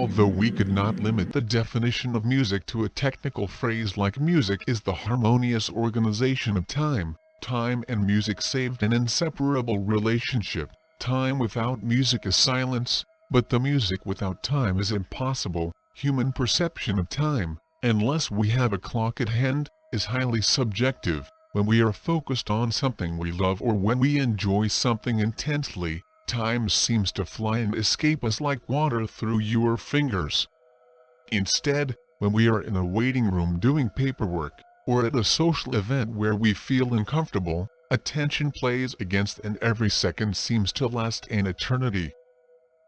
although we could not limit the definition of music to a technical phrase like music is the harmonious organization of time, time and music saved an inseparable relationship. Time without music is silence, but the music without time is impossible. Human perception of time, unless we have a clock at hand, is highly subjective. When we are focused on something we love or when we enjoy something intensely, time seems to fly and escape us like water through your fingers. Instead, when we are in a waiting room doing paperwork, or at a social event where we feel uncomfortable, attention plays against and every second seems to last an eternity.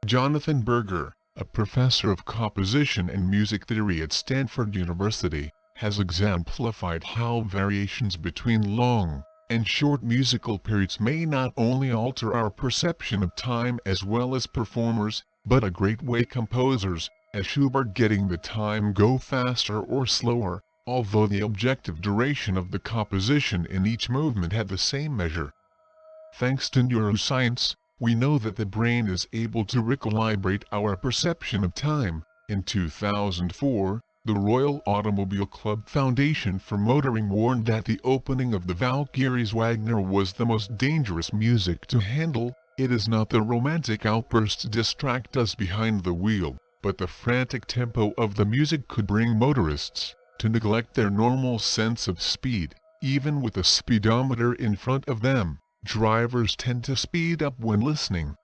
Jonathan Berger, a professor of composition and music theory at Stanford University, has exemplified how variations between long and short musical periods may not only alter our perception of time as well as performers, but a great way composers, as Schubert getting the time go faster or slower, although the objective duration of the composition in each movement had the same measure. Thanks to neuroscience, we know that the brain is able to recalibrate our perception of time. In 2004, the Royal Automobile Club Foundation for Motoring warned that the opening of the Valkyries Wagner was the most dangerous music to handle. It is not the romantic outbursts distract us behind the wheel, but the frantic tempo of the music could bring motorists to neglect their normal sense of speed. Even with a speedometer in front of them, drivers tend to speed up when listening.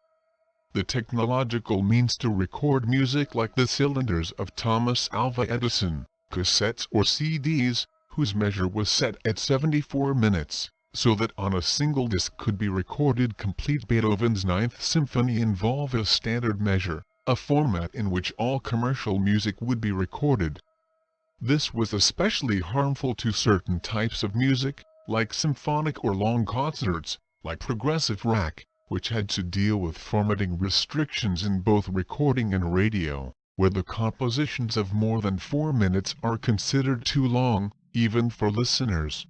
The technological means to record music like the cylinders of Thomas Alva Edison, cassettes or CDs, whose measure was set at 74 minutes, so that on a single disc could be recorded complete Beethoven's Ninth Symphony involve a standard measure, a format in which all commercial music would be recorded. This was especially harmful to certain types of music, like symphonic or long concerts, like progressive rock, which had to deal with formatting restrictions in both recording and radio, where the compositions of more than 4 minutes are considered too long, even for listeners.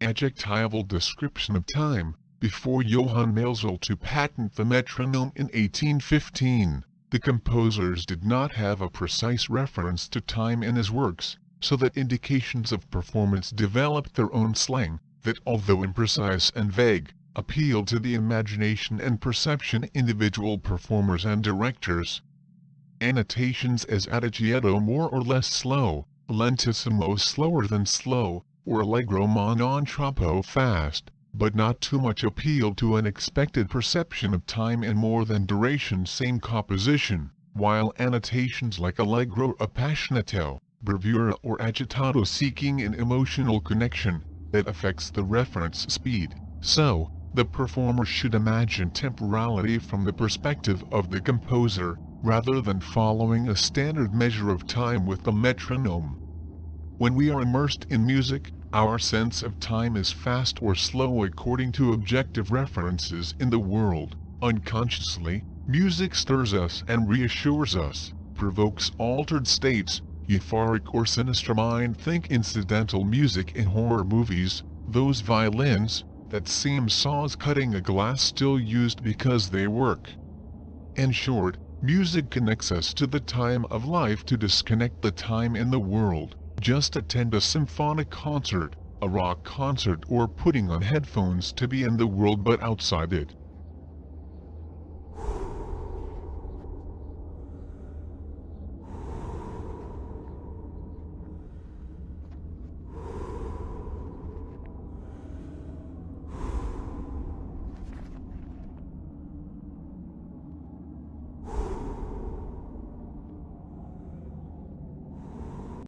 Adjectival description of time. Before Johann Maelzel to patent the metronome in 1815, the composers did not have a precise reference to time in his works, so that indications of performance developed their own slang, that although imprecise and vague, appealed to the imagination and perception individual performers and directors. Annotations as adagietto more or less slow, lentissimo slower than slow, or allegro ma non troppo fast, but not too much appealed to an expected perception of time in more than duration same composition, while annotations like allegro appassionato, bravura or agitato seeking an emotional connection that affects the reference speed. So, the performer should imagine temporality from the perspective of the composer, rather than following a standard measure of time with the metronome. When we are immersed in music, our sense of time is fast or slow according to objective references in the world. Unconsciously, music stirs us and reassures us, provokes altered states, euphoric or sinister mind. Think incidental music in horror movies, those violins that seem saws cutting a glass still used because they work. In short, music connects us to the time of life to disconnect the time in the world. Just attend a symphonic concert, a rock concert, or putting on headphones to be in the world but outside it.